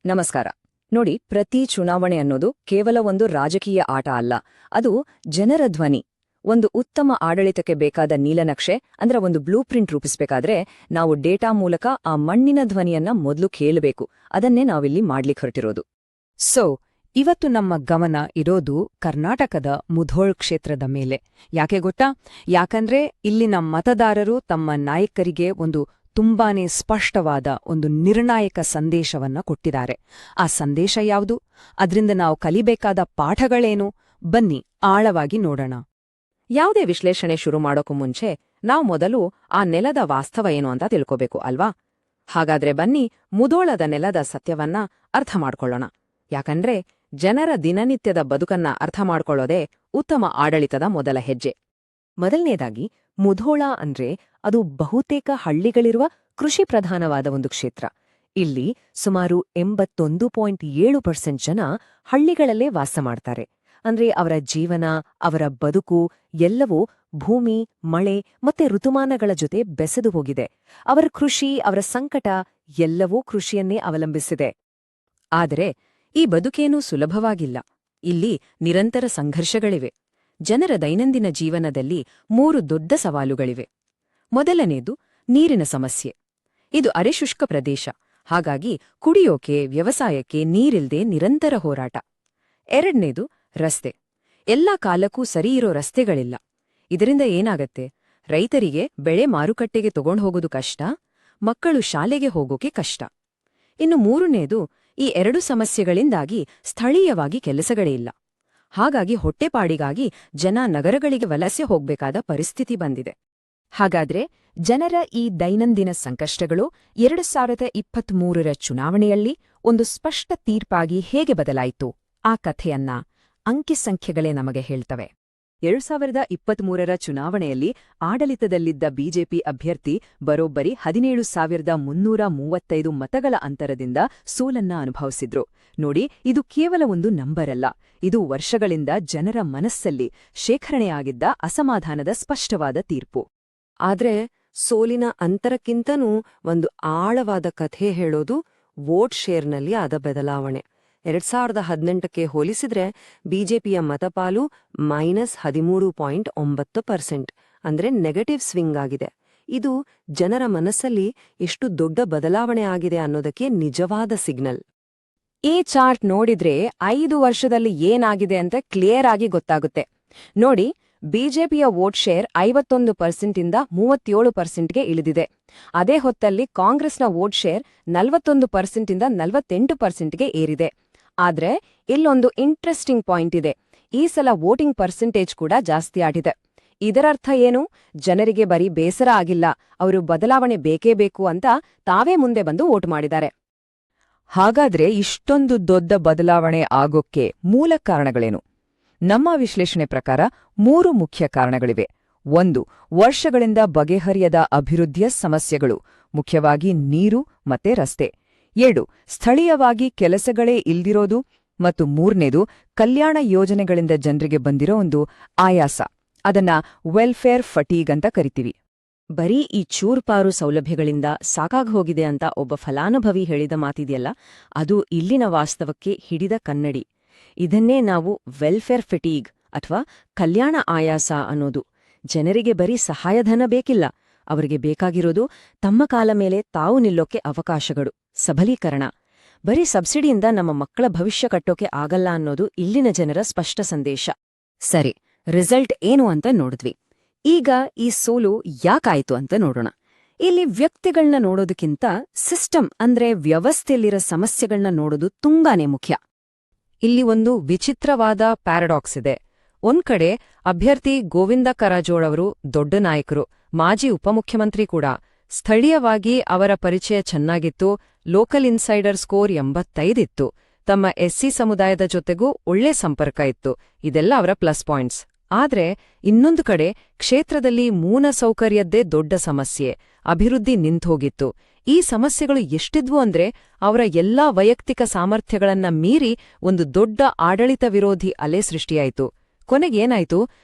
ನಮಸ್ಕಾರ. ನೋಡಿ, ಪ್ರತಿ ಚುನಾವಣೆ ಅನ್ನೋದು ಕೇವಲ ಒಂದು ರಾಜಕೀಯ ಆಟ ಅಲ್ಲ. ಅದು ಜನರ ಧ್ವನಿ. ಒಂದು ಉತ್ತಮ ಆಡಳಿತಕ್ಕೆ ಬೇಕಾದ ನೀಲನಕ್ಷೆ ಅಂದ್ರೆ ಒಂದು ಬ್ಲೂ ಪ್ರಿಂಟ್ ರೂಪಿಸಬೇಕಾದ್ರೆ ನಾವು ಡೇಟಾ ಮೂಲಕ ಆ ಮಣ್ಣಿನ ಧ್ವನಿಯನ್ನ ಮೊದಲು ಕೇಳಬೇಕು. ಅದನ್ನೇ ನಾವಿಲ್ಲಿ ಮಾಡ್ಲಿಕ್ಕೆ ಹೊರಟಿರೋದು. ಇವತ್ತು ನಮ್ಮ ಗಮನ ಇರೋದು ಕರ್ನಾಟಕದ ಮುಧೋಳ್ ಕ್ಷೇತ್ರದ ಮೇಲೆ. ಯಾಕೆ ಗೊತ್ತಾ? ಯಾಕಂದ್ರೆ ಇಲ್ಲಿನ ಮತದಾರರು ತಮ್ಮ ನಾಯಕರಿಗೆ ಒಂದು ತುಂಬಾನೇ ಸ್ಪಷ್ಟವಾದ ಒಂದು ನಿರ್ಣಾಯಕ ಸಂದೇಶವನ್ನ ಕೊಟ್ಟಿದ್ದಾರೆ. ಆ ಸಂದೇಶ ಯಾವುದು? ಅದ್ರಿಂದ ನಾವು ಕಲಿಬೇಕಾದ ಪಾಠಗಳೇನು? ಬನ್ನಿ ಆಳವಾಗಿ ನೋಡೋಣ. ಯಾವುದೇ ವಿಶ್ಲೇಷಣೆ ಶುರು ಮಾಡೋಕ್ಕೂ ಮುಂಚೆ ನಾವು ಮೊದಲು ಆ ನೆಲದ ವಾಸ್ತವ ಏನು ಅಂತ ತಿಳ್ಕೋಬೇಕು ಅಲ್ವಾ? ಹಾಗಾದ್ರೆ ಬನ್ನಿ ಮುಧೋಳದ ನೆಲದ ಸತ್ಯವನ್ನ ಅರ್ಥ ಮಾಡ್ಕೊಳ್ಳೋಣ. ಯಾಕಂದ್ರೆ ಜನರ ದಿನನಿತ್ಯದ ಬದುಕನ್ನ ಅರ್ಥ ಮಾಡ್ಕೊಳ್ಳೋದೇ ಉತ್ತಮ ಆಡಳಿತದ ಮೊದಲ ಹೆಜ್ಜೆ. ಮೊದಲನೇದಾಗಿ, ಮುಧೋಳ ಅಂದ್ರೆ ಅದು ಬಹುತೇಕ ಹಳ್ಳಿಗಳಿರುವ ಕೃಷಿ ಪ್ರಧಾನವಾದ ಒಂದು ಕ್ಷೇತ್ರ. ಇಲ್ಲಿ ಸುಮಾರು 81.7% ಜನ ಹಳ್ಳಿಗಳಲ್ಲೇ ವಾಸ ಮಾಡ್ತಾರೆ. ಅಂದ್ರೆ ಅವರ ಜೀವನ, ಅವರ ಬದುಕು ಎಲ್ಲವೂ ಭೂಮಿ, ಮಳೆ ಮತ್ತೆ ಋತುಮಾನಗಳ ಜೊತೆ ಬೆಸೆದು ಹೋಗಿದೆ. ಅವರ ಕೃಷಿ, ಅವರ ಸಂಕಟ ಎಲ್ಲವೂ ಕೃಷಿಯನ್ನೇ ಅವಲಂಬಿಸಿದೆ. ಆದರೆ ಈ ಬದುಕೇನೂ ಸುಲಭವಾಗಿಲ್ಲ. ಇಲ್ಲಿ ನಿರಂತರ ಸಂಘರ್ಷಗಳಿವೆ. ಜನರ ದೈನಂದಿನ ಜೀವನದಲ್ಲಿ 3 ದೊಡ್ಡ ಸವಾಲುಗಳಿವೆ. ಮೊದಲನೇದು ನೀರಿನ ಸಮಸ್ಯೆ. ಇದು ಅರೆಶುಷ್ಕ ಪ್ರದೇಶ. ಹಾಗಾಗಿ ಕುಡಿಯೋಕೆ, ವ್ಯವಸಾಯಕ್ಕೆ ನೀರಿಲ್ದೆ ನಿರಂತರ ಹೋರಾಟ. ಎರಡನೇದು ರಸ್ತೆ. ಎಲ್ಲಾ ಕಾಲಕ್ಕೂ ಸರಿಯಿರೋ ರಸ್ತೆಗಳಿಲ್ಲ. ಇದರಿಂದ ಏನಾಗತ್ತೆ? ರೈತರಿಗೆ ಬೆಳೆ ಮಾರುಕಟ್ಟೆಗೆ ತಗೊಂಡು ಹೋಗೋದು ಕಷ್ಟ, ಮಕ್ಕಳು ಶಾಲೆಗೆ ಹೋಗೋಕೆ ಕಷ್ಟ. ಇನ್ನು ಮೂರನೇದು, ಈ 2 ಸಮಸ್ಯೆಗಳಿಂದಾಗಿ ಸ್ಥಳೀಯವಾಗಿ ಕೆಲಸಗಳೇ ಇಲ್ಲ. ಹಾಗಾಗಿ ಹೊಟ್ಟೆಪಾಡಿಗಾಗಿ ಜನ ನಗರಗಳಿಗೆ ವಲಸೆ ಹೋಗ್ಬೇಕಾದ ಪರಿಸ್ಥಿತಿ ಬಂದಿದೆ. ಹಾಗಾದ್ರೆ ಜನರ ಈ ದೈನಂದಿನ ಸಂಕಷ್ಟಗಳು 2023ರ ಚುನಾವಣೆಯಲ್ಲಿ ಒಂದು ಸ್ಪಷ್ಟ ತೀರ್ಪಾಗಿ ಹೇಗೆ ಬದಲಾಯಿತು? ಆ ಕಥೆಯನ್ನ ಅಂಕಿಸಂಖ್ಯೆಗಳೇ ನಮಗೆ ಹೇಳ್ತವೆ. 2023ರ ಚುನಾವಣೆಯಲ್ಲಿ ಆಡಳಿತದಲ್ಲಿದ್ದ ಬಿಜೆಪಿ ಅಭ್ಯರ್ಥಿ ಬರೋಬ್ಬರಿ 17,335 ಮತಗಳ ಅಂತರದಿಂದ ಸೋಲನ್ನ ಅನುಭವಿಸಿದ್ರು. ನೋಡಿ, ಇದು ಕೇವಲ ಒಂದು ನಂಬರಲ್ಲ. ಇದು ವರ್ಷಗಳಿಂದ ಜನರ ಮನಸ್ಸಲ್ಲಿ ಶೇಖರಣೆಯಾಗಿದ್ದ ಅಸಮಾಧಾನದ ಸ್ಪಷ್ಟವಾದ ತೀರ್ಪು. ಆದ್ರೆ ಸೋಲಿನ ಅಂತರಕ್ಕಿಂತನೂ ಒಂದು ಆಳವಾದ ಕಥೆ ಹೇಳೋದು ವೋಟ್ ಶೇರ್ನಲ್ಲಿ ಆದ ಬದಲಾವಣೆ. 2018ಕ್ಕೆ ಹೋಲಿಸಿದ್ರೆ ಬಿಜೆಪಿಯ ಮತಪಾಲು -13.9%, ಅಂದ್ರೆ ನೆಗೆಟಿವ್ ಸ್ವಿಂಗ್ ಆಗಿದೆ. ಇದು ಜನರ ಮನಸ್ಸಲ್ಲಿ ಎಷ್ಟು ದೊಡ್ಡ ಬದಲಾವಣೆ ಆಗಿದೆ ಅನ್ನೋದಕ್ಕೆ ನಿಜವಾದ ಸಿಗ್ನಲ್. ಈ ಚಾರ್ಟ್ ನೋಡಿದ್ರೆ 5 ವರ್ಷದಲ್ಲಿ ಏನಾಗಿದೆ ಅಂತ ಕ್ಲಿಯರ್ ಆಗಿ ಗೊತ್ತಾಗುತ್ತೆ. ನೋಡಿ, ಬಿಜೆಪಿಯ ವೋಟ್ ಶೇರ್ 51%ಇಂದ 37%ಗೆ ಇಳಿದಿದೆ. ಅದೇ ಹೊತ್ತಲ್ಲಿ ಕಾಂಗ್ರೆಸ್ನ ವೋಟ್ ಶೇರ್ 41%ಇಂದ 48%ಗೆ ಏರಿದೆ. ಆದ್ರೆ ಇಲ್ಲೊಂದು ಇಂಟ್ರೆಸ್ಟಿಂಗ್ ಪಾಯಿಂಟ್ ಇದೆ. ಈ ಸಲ ವೋಟಿಂಗ್ ಪರ್ಸೆಂಟೇಜ್ ಕೂಡ ಜಾಸ್ತಿ ಆಗಿದೆ. ಇದರರ್ಥ ಏನು? ಜನರಿಗೆ ಬರೀ ಬೇಸರ ಆಗಿಲ್ಲ, ಅವರು ಬದಲಾವಣೆ ಬೇಕೇ ಬೇಕು ಅಂತ ತಾವೇ ಮುಂದೆ ಬಂದು ವೋಟ್ ಮಾಡಿದ್ದಾರೆ. ಹಾಗಾದ್ರೆ ಇಷ್ಟೊಂದು ದೊಡ್ಡ ಬದಲಾವಣೆ ಆಗೋಕ್ಕೆ ಮೂಲ ಕಾರಣಗಳೇನು? ನಮ್ಮ ವಿಶ್ಲೇಷಣೆ ಪ್ರಕಾರ 3 ಮುಖ್ಯ ಕಾರಣಗಳಿವೆ. 1, ವರ್ಷಗಳಿಂದ ಬಗೆಹರಿಯದ ಅಭಿವೃದ್ಧಿಯ ಸಮಸ್ಯೆಗಳು, ಮುಖ್ಯವಾಗಿ ನೀರು ಮತ್ತೆ ರಸ್ತೆ. 2, ಸ್ಥಳೀಯವಾಗಿ ಕೆಲಸಗಳೇ ಇಲ್ದಿರೋದು. ಮತ್ತು 3ನೇದು, ಕಲ್ಯಾಣ ಯೋಜನೆಗಳಿಂದ ಜನರಿಗೆ ಬಂದಿರೋ ಒಂದು ಆಯಾಸ. ಅದನ್ನ ವೆಲ್ಫೇರ್ ಫಟೀಗ್ ಅಂತ ಕರಿತೀವಿ. ಬರೀ ಈ ಚೂರ್ಪಾರು ಸೌಲಭ್ಯಗಳಿಂದ ಸಾಕಾಗ್ಹೋಗಿದೆ ಅಂತ ಒಬ್ಬ ಫಲಾನುಭವಿ ಹೇಳಿದ ಮಾತಿದೆಯಲ್ಲ, ಅದು ಇಲ್ಲಿನ ವಾಸ್ತವಕ್ಕೆ ಹಿಡಿದ ಕನ್ನಡಿ. ಇದನ್ನೇ ನಾವು ವೆಲ್ಫೇರ್ ಫಟೀಗ್ ಅಥವಾ ಕಲ್ಯಾಣ ಆಯಾಸ ಅನ್ನೋದು. ಜನರಿಗೆ ಬರೀ ಸಹಾಯಧನ ಬೇಕಿಲ್ಲ, ಅವರಿಗೆ ಬೇಕಾಗಿರೋದು ತಮ್ಮ ಕಾಲ ಮೇಲೆ ತಾವು ನಿಲ್ಲೋಕೆ ಅವಕಾಶಗಳು, ಸಬಲೀಕರಣ. ಬರೀ ಸಬ್ಸಿಡಿಯಿಂದ ನಮ್ಮ ಮಕ್ಕಳ ಭವಿಷ್ಯ ಕಟ್ಟೋಕೆ ಆಗಲ್ಲ ಅನ್ನೋದು ಇಲ್ಲಿನ ಜನರ ಸ್ಪಷ್ಟ ಸಂದೇಶ. ಸರಿ, ರಿಸಲ್ಟ್ ಏನು ಅಂತ ನೋಡಿದ್ವಿ. ಈಗ ಈ ಸೋಲು ಯಾಕಾಯ್ತು ಅಂತ ನೋಡೋಣ. ಇಲ್ಲಿ ವ್ಯಕ್ತಿಗಳನ್ನ ನೋಡೋದಕ್ಕಿಂತ ಸಿಸ್ಟಮ್ ಅಂದ್ರೆ ವ್ಯವಸ್ಥೆಯಲ್ಲಿರೋ ಸಮಸ್ಯೆಗಳನ್ನ ನೋಡೋದು ತುಂಬಾನೇ ಮುಖ್ಯ. ಇಲ್ಲಿ ಒಂದು ವಿಚಿತ್ರವಾದ ಪ್ಯಾರಡಾಕ್ಸ್ ಇದೆ. ಒಂದ್ ಕಡೆ ಅಭ್ಯರ್ಥಿ ಗೋವಿಂದ ಕಾರಜೋಳ ಅವರು ದೊಡ್ಡ ನಾಯಕರು, ಮಾಜಿ ಉಪಮುಖ್ಯಮಂತ್ರಿ ಕೂಡ. ಸ್ಥಳೀಯವಾಗಿ ಅವರ ಪರಿಚಯ ಚೆನ್ನಾಗಿತ್ತು. ಲೋಕಲ್ ಇನ್ಸೈಡರ್ ಸ್ಕೋರ್ 85 ಇತ್ತು. ತಮ್ಮ ಎಸ್ಸಿ ಸಮುದಾಯದ ಜೊತೆಗೂ ಒಳ್ಳೆ ಸಂಪರ್ಕ ಇತ್ತು. ಇದೆಲ್ಲ ಅವರ ಪ್ಲಸ್ ಪಾಯಿಂಟ್ಸ್. ಆದ್ರೆ ಇನ್ನೊಂದು ಕಡೆ ಕ್ಷೇತ್ರದಲ್ಲಿ ಮೂಲಸೌಕರ್ಯದ್ದೇ ದೊಡ್ಡ ಸಮಸ್ಯೆ, ಅಭಿವೃದ್ಧಿ ನಿಂತೋಗಿತ್ತು. ಈ ಸಮಸ್ಯೆಗಳು ಎಷ್ಟಿದ್ವು ಅಂದ್ರೆ ಅವರ ಎಲ್ಲಾ ವೈಯಕ್ತಿಕ ಸಾಮರ್ಥ್ಯಗಳನ್ನ ಮೀರಿ ಒಂದು ದೊಡ್ಡ ಆಡಳಿತ ವಿರೋಧಿ ಅಲೆ ಸೃಷ್ಟಿಯಾಯಿತು. ಕೊನೆಗೇನಾಯ್ತು?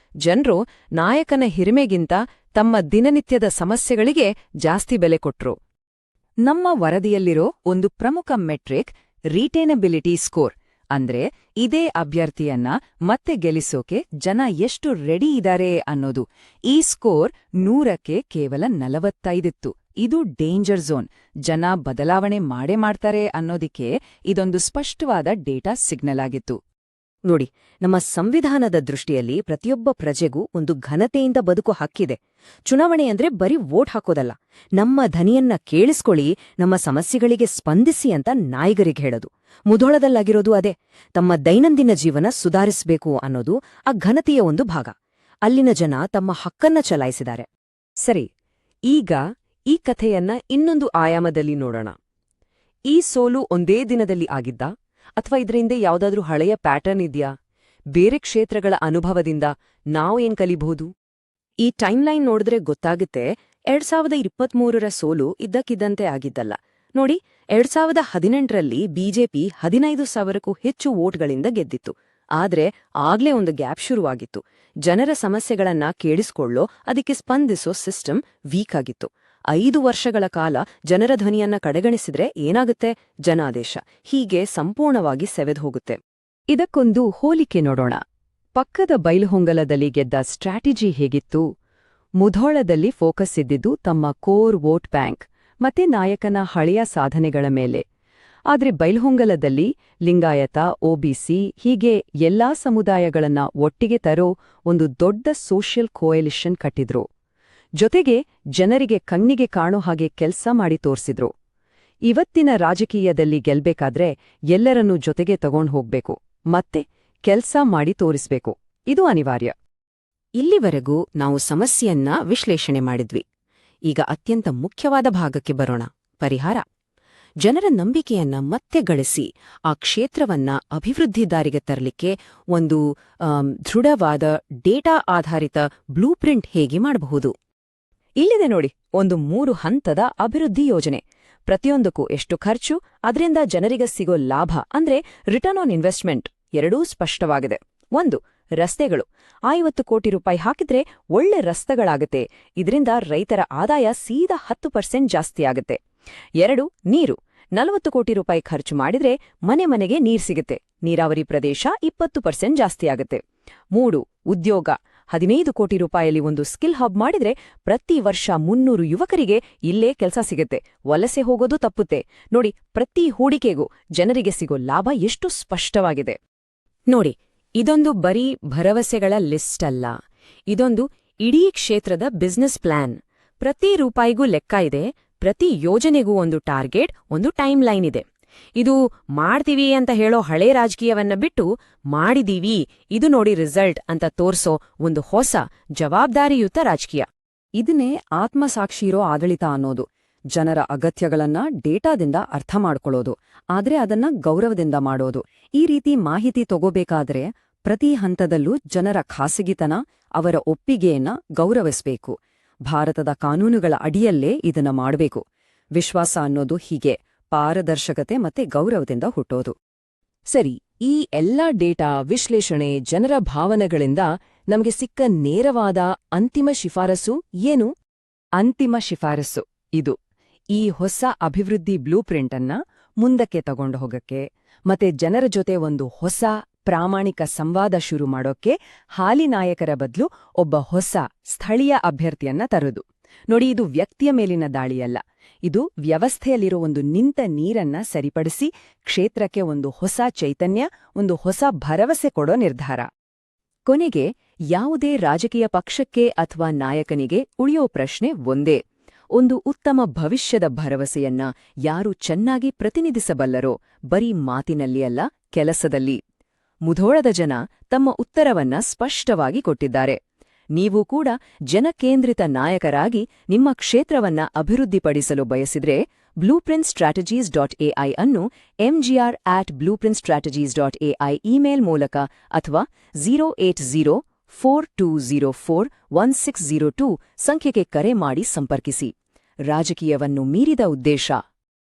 ಜನರು ನಾಯಕನ ಹಿರಿಮೆಗಿಂತ ತಮ್ಮ ದಿನನಿತ್ಯದ ಸಮಸ್ಯೆಗಳಿಗೆ ಜಾಸ್ತಿ ಬೆಲೆ ಕೊಟ್ರು. ನಮ್ಮ ವರದಿಯಲ್ಲಿರೋ ಒಂದು ಪ್ರಮುಖ ಮೆಟ್ರಿಕ್ ರಿಟೇನಬಿಲಿಟಿ ಸ್ಕೋರ್ ಅಂದ್ರೆ ಇದೇ ಅಭ್ಯರ್ಥಿಯನ್ನ ಮತ್ತೆ ಗೆಲ್ಲಿಸೋಕೆ ಜನ ಎಷ್ಟು ರೆಡಿ ಇದ್ದಾರೆ ಅನ್ನೋದು. ಈ ಸ್ಕೋರ್ 100ಕ್ಕೆ ಕೇವಲ 45. ಇದು ಡೇಂಜರ್ ಝೋನ್. ಜನ ಬದಲಾವಣೆ ಮಾಡ್ತಾರೆ ಅನ್ನೋದಿಕ್ಕೆ ಇದೊಂದು ಸ್ಪಷ್ಟವಾದ ಡೇಟಾ ಸಿಗ್ನಲ್ ಆಗಿತ್ತು. ನೋಡಿ, ನಮ್ಮ ಸಂವಿಧಾನದ ದೃಷ್ಟಿಯಲ್ಲಿ ಪ್ರತಿಯೊಬ್ಬ ಪ್ರಜೆಗೂ ಒಂದು ಘನತೆಯಿಂದ ಬದುಕು ಹಕ್ಕಿದೆ. ಚುನಾವಣೆ ಅಂದ್ರೆ ಬರೀ ವೋಟ್ ಹಾಕೋದಲ್ಲ, ನಮ್ಮ ಧ್ವನಿಯನ್ನ ಕೇಳಿಸ್ಕೊಳ್ಳಿ, ನಮ್ಮ ಸಮಸ್ಯೆಗಳಿಗೆ ಸ್ಪಂದಿಸಿ ಅಂತ ನಾಯಕರಿಗೆ ಹೇಳೋದು. ಮುಧೋಳದಲ್ಲಾಗಿರೋದು ಅದೇ. ತಮ್ಮ ದೈನಂದಿನ ಜೀವನ ಸುಧಾರಿಸಬೇಕು ಅನ್ನೋದು ಆ ಘನತೆಯ ಒಂದು ಭಾಗ. ಅಲ್ಲಿನ ಜನ ತಮ್ಮ ಹಕ್ಕನ್ನ ಚಲಾಯಿಸಿದ್ದಾರೆ. ಸರಿ, ಈಗ ಈ ಕಥೆಯನ್ನ ಇನ್ನೊಂದು ಆಯಾಮದಲ್ಲಿ ನೋಡೋಣ. ಈ ಸೋಲು ಒಂದೇ ದಿನದಲ್ಲಿ ಆಗಿದ್ದ, ಅಥವಾ ಇದರಿಂದ ಯಾವುದಾದ್ರೂ ಹಳೆಯ ಪ್ಯಾಟರ್ನ್ ಇದೆಯಾ? ಬೇರೆ ಕ್ಷೇತ್ರಗಳ ಅನುಭವದಿಂದ ನಾವು ಏನ್ ಕಲಿಬಹುದು? ಈ ಟೈಮ್ಲೈನ್ ನೋಡಿದ್ರೆ ಗೊತ್ತಾಗುತ್ತೆ, 2023ರ ಸೋಲು ಇದ್ದಕ್ಕಿದ್ದಂತೆ ಆಗಿದ್ದಲ್ಲ. ನೋಡಿ, 2018ರಲ್ಲಿ ಬಿಜೆಪಿ 15,000ಕ್ಕೂ ಹೆಚ್ಚು ವೋಟ್ಗಳಿಂದ ಗೆದ್ದಿತ್ತು. ಆದ್ರೆ ಆಗ್ಲೇ ಒಂದು ಗ್ಯಾಪ್ ಶುರುವಾಗಿತ್ತು. ಜನರ ಸಮಸ್ಯೆಗಳನ್ನ ಕೇಳಿಸ್ಕೊಳ್ಳೋ, ಅದಕ್ಕೆ ಸ್ಪಂದಿಸೋ ಸಿಸ್ಟಮ್ ವೀಕ್ ಆಗಿತ್ತು. 5 ವರ್ಷಗಳ ಕಾಲ ಜನರ ಧ್ವನಿಯನ್ನ ಕಡೆಗಣಿಸಿದ್ರೆ ಏನಾಗುತ್ತೆ? ಜನಾದೇಶ ಹೀಗೆ ಸಂಪೂರ್ಣವಾಗಿ ಸೆವೆದು ಹೋಗುತ್ತೆ. ಇದಕ್ಕೊಂದು ಹೋಲಿಕೆ ನೋಡೋಣ. ಪಕ್ಕದ ಬೈಲಹೊಂಗಲದಲ್ಲಿ ಗೆದ್ದ ಸ್ಟ್ರಾಟಜಿ ಹೇಗಿತ್ತು? ಮುಧೋಳದಲ್ಲಿ ಫೋಕಸ್ ಇದ್ದಿದ್ದು ತಮ್ಮ ಕೋರ್ ವೋಟ್ ಬ್ಯಾಂಕ್ ಮತ್ತೆ ನಾಯಕನ ಹಳೆಯ ಸಾಧನೆಗಳ ಮೇಲೆ. ಆದ್ರೆ ಬೈಲಹೊಂಗಲದಲ್ಲಿ ಲಿಂಗಾಯತ, ಒಬಿಸಿ ಹೀಗೆ ಎಲ್ಲಾ ಸಮುದಾಯಗಳನ್ನ ಒಟ್ಟಿಗೆ ತರೋ ಒಂದು ದೊಡ್ಡ ಸೋಷಿಯಲ್ ಕೋಯಲಿಷನ್ ಕಟ್ಟಿದ್ರು. ಜೊತೆಗೆ ಜನರಿಗೆ ಕಣ್ಣಿಗೆ ಕಾಣೋ ಹಾಗೆ ಕೆಲ್ಸ ಮಾಡಿ ತೋರ್ಸಿದ್ರು. ಇವತ್ತಿನ ರಾಜಕೀಯದಲ್ಲಿ ಗೆಲ್ಬೇಕಾದ್ರೆ ಎಲ್ಲರನ್ನೂ ಜೊತೆಗೆ ತಗೊಂಡ್ ಹೋಗ್ಬೇಕು, ಮತ್ತೆ ಕೆಲ್ಸ ಮಾಡಿ ತೋರಿಸ್ಬೇಕು. ಇದು ಅನಿವಾರ್ಯ. ಇಲ್ಲಿವರೆಗೂ ನಾವು ಸಮಸ್ಯೆಯನ್ನ ವಿಶ್ಲೇಷಣೆ ಮಾಡಿದ್ವಿ. ಈಗ ಅತ್ಯಂತ ಮುಖ್ಯವಾದ ಭಾಗಕ್ಕೆ ಬರೋಣ, ಪರಿಹಾರ. ಜನರ ನಂಬಿಕೆಯನ್ನ ಮತ್ತೆ ಗಳಿಸಿ ಆ ಕ್ಷೇತ್ರವನ್ನ ಅಭಿವೃದ್ಧಿ ದಾರಿಗೆ ತರಲಿಕ್ಕೆ ಒಂದು ದೃಢವಾದ ಡೇಟಾ ಆಧಾರಿತ ಬ್ಲೂ ಪ್ರಿಂಟ್ ಹೇಗೆ ಮಾಡಬಹುದು? ಇಲ್ಲಿದೆ ನೋಡಿ, ಒಂದು 3 ಹಂತದ ಅಭಿವೃದ್ಧಿ ಯೋಜನೆ. ಪ್ರತಿಯೊಂದಕ್ಕೂ ಎಷ್ಟು ಖರ್ಚು, ಅದರಿಂದ ಜನರಿಗೆ ಸಿಗೋ ಲಾಭ ಅಂದ್ರೆ ರಿಟರ್ನ್ ಆನ್ ಇನ್ವೆಸ್ಟ್ಮೆಂಟ್ ಎರಡೂ ಸ್ಪಷ್ಟವಾಗಿದೆ. 1. ರಸ್ತೆಗಳು. 50 ಕೋಟಿ ರೂಪಾಯಿ ಹಾಕಿದ್ರೆ ಒಳ್ಳೆ ರಸ್ತೆಗಳಾಗತ್ತೆ. ಇದರಿಂದ ರೈತರ ಆದಾಯ ಸೀದಾ 10% ಜಾಸ್ತಿ ಆಗತ್ತೆ. 2. ನೀರು. 40 ಕೋಟಿ ರೂಪಾಯಿ ಖರ್ಚು ಮಾಡಿದ್ರೆ ಮನೆ ಮನೆಗೆ ನೀರ್ ಸಿಗುತ್ತೆ. ನೀರಾವರಿ ಪ್ರದೇಶ 20% ಜಾಸ್ತಿ ಆಗತ್ತೆ. 3. ಉದ್ಯೋಗ. 15 ಕೋಟಿ ರೂಪಾಯಲ್ಲಿ ಒಂದು ಸ್ಕಿಲ್ ಹಬ್ ಮಾಡಿದ್ರೆ ಪ್ರತಿ ವರ್ಷ 300 ಯುವಕರಿಗೆ ಇಲ್ಲೇ ಕೆಲಸ ಸಿಗುತ್ತೆ. ವಲಸೆ ಹೋಗೋದು ತಪ್ಪುತ್ತೆ. ನೋಡಿ, ಪ್ರತಿ ಹೂಡಿಕೆಗೂ ಜನರಿಗೆ ಸಿಗೋ ಲಾಭ ಎಷ್ಟು ಸ್ಪಷ್ಟವಾಗಿದೆ. ನೋಡಿ, ಇದೊಂದು ಬರೀ ಭರವಸೆಗಳ ಲಿಸ್ಟ್ ಅಲ್ಲ, ಇದೊಂದು ಇಡೀ ಕ್ಷೇತ್ರದ ಬಿಸ್ನೆಸ್ ಪ್ಲಾನ್. ಪ್ರತಿ ರೂಪಾಯಿಗೂ ಲೆಕ್ಕ ಇದೆ, ಪ್ರತಿ ಯೋಜನೆಗೂ ಒಂದು ಟಾರ್ಗೆಟ್, ಒಂದು ಟೈಮ್ ಲೈನ್ ಇದೆ. ಇದು ಮಾಡ್ತೀವಿ ಅಂತ ಹೇಳೋ ಹಳೇ ರಾಜಕೀಯವನ್ನ ಬಿಟ್ಟು ಮಾಡಿದೀವಿ, ಇದು ನೋಡಿ ರಿಸಲ್ಟ್ ಅಂತ ತೋರ್ಸೋ ಒಂದು ಹೊಸ ಜವಾಬ್ದಾರಿಯುತ ರಾಜಕೀಯ. ಇದನ್ನೇ ಆತ್ಮಸಾಕ್ಷಿ ಇರೋ ಆಡಳಿತ ಅನ್ನೋದು. ಜನರ ಅಗತ್ಯಗಳನ್ನ ಡೇಟಾದಿಂದ ಅರ್ಥ ಮಾಡ್ಕೊಳ್ಳೋದು, ಆದ್ರೆ ಅದನ್ನ ಗೌರವದಿಂದ ಮಾಡೋದು. ಈ ರೀತಿ ಮಾಹಿತಿ ತಗೋಬೇಕಾದ್ರೆ ಪ್ರತಿ ಹಂತದಲ್ಲೂ ಜನರ ಖಾಸಗಿತನ, ಅವರ ಒಪ್ಪಿಗೆಯನ್ನ ಗೌರವಿಸ್ಬೇಕು. ಭಾರತದ ಕಾನೂನುಗಳ ಅಡಿಯಲ್ಲೇ ಇದನ್ನ ಮಾಡಬೇಕು. ವಿಶ್ವಾಸ ಅನ್ನೋದು ಹೀಗೆ ಪಾರದರ್ಶಕತೆ ಮತ್ತೆ ಗೌರವದಿಂದ ಹುಟ್ಟೋದು. ಸರಿ, ಈ ಎಲ್ಲ ಡೇಟಾ ವಿಶ್ಲೇಷಣೆ, ಜನರ ಭಾವನೆಗಳಿಂದ ನಮಗೆ ಸಿಕ್ಕ ನೇರವಾದ ಅಂತಿಮ ಶಿಫಾರಸು ಏನು? ಅಂತಿಮ ಶಿಫಾರಸು ಇದು. ಈ ಹೊಸ ಅಭಿವೃದ್ಧಿ ಬ್ಲೂ ಪ್ರಿಂಟ್ ಅನ್ನ ಮುಂದಕ್ಕೆ ತಗೊಂಡು ಹೋಗಕ್ಕೆ ಮತ್ತೆ ಜನರ ಜೊತೆ ಒಂದು ಹೊಸ ಪ್ರಾಮಾಣಿಕ ಸಂವಾದ ಶುರು ಮಾಡೋಕ್ಕೆ ಹಾಲಿ ನಾಯಕರ ಬದಲು ಒಬ್ಬ ಹೊಸ ಸ್ಥಳೀಯ ಅಭ್ಯರ್ಥಿಯನ್ನ ತರೋದು. ನೋಡಿ, ಇದು ವ್ಯಕ್ತಿಯ ಮೇಲಿನ ದಾಳಿಯಲ್ಲ, ಇದು ವ್ಯವಸ್ಥೆಯಲ್ಲಿರೋ ಒಂದು ನಿಂತ ನೀರನ್ನ ಸರಿಪಡಿಸಿ ಕ್ಷೇತ್ರಕ್ಕೆ ಒಂದು ಹೊಸ ಚೈತನ್ಯ, ಒಂದು ಹೊಸ ಭರವಸೆ ಕೊಡೋ ನಿರ್ಧಾರ. ಕೊನೆಗೆ ಯಾವುದೇ ರಾಜಕೀಯ ಪಕ್ಷಕ್ಕೆ ಅಥವಾ ನಾಯಕನಿಗೆ ಉಳಿಯೋ ಪ್ರಶ್ನೆ ಒಂದೇ: ಒಂದು ಉತ್ತಮ ಭವಿಷ್ಯದ ಭರವಸೆಯನ್ನ ಯಾರು ಚೆನ್ನಾಗಿ ಪ್ರತಿನಿಧಿಸಬಲ್ಲರೋ, ಬರೀ ಮಾತಿನಲ್ಲಿ ಅಲ್ಲ, ಕೆಲಸದಲ್ಲಿ. ಮುಧೋಳದ ಜನ ತಮ್ಮ ಉತ್ತರವನ್ನ ಸ್ಪಷ್ಟವಾಗಿ ಕೊಟ್ಟಿದ್ದಾರೆ. ನೀವು ಕೂಡ ಜನಕೇಂದ್ರಿತ ನಾಯಕರಾಗಿ ನಿಮ್ಮ ಕ್ಷೇತ್ರವನ್ನ ಅಭಿವೃದ್ಧಿಪಡಿಸಲು ಬಯಸಿದ್ರೆ blueprintstrategies.ai ಅನ್ನು mgr@blueprintstrategies.ai ಇಮೇಲ್ ಮೂಲಕ ಅಥವಾ 08042041602 ಸಂಖ್ಯೆಗೆ ಕರೆ ಮಾಡಿ ಸಂಪರ್ಕಿಸಿ. ರಾಜಕೀಯವನ್ನು ಮೀರಿದ ಉದ್ದೇಶ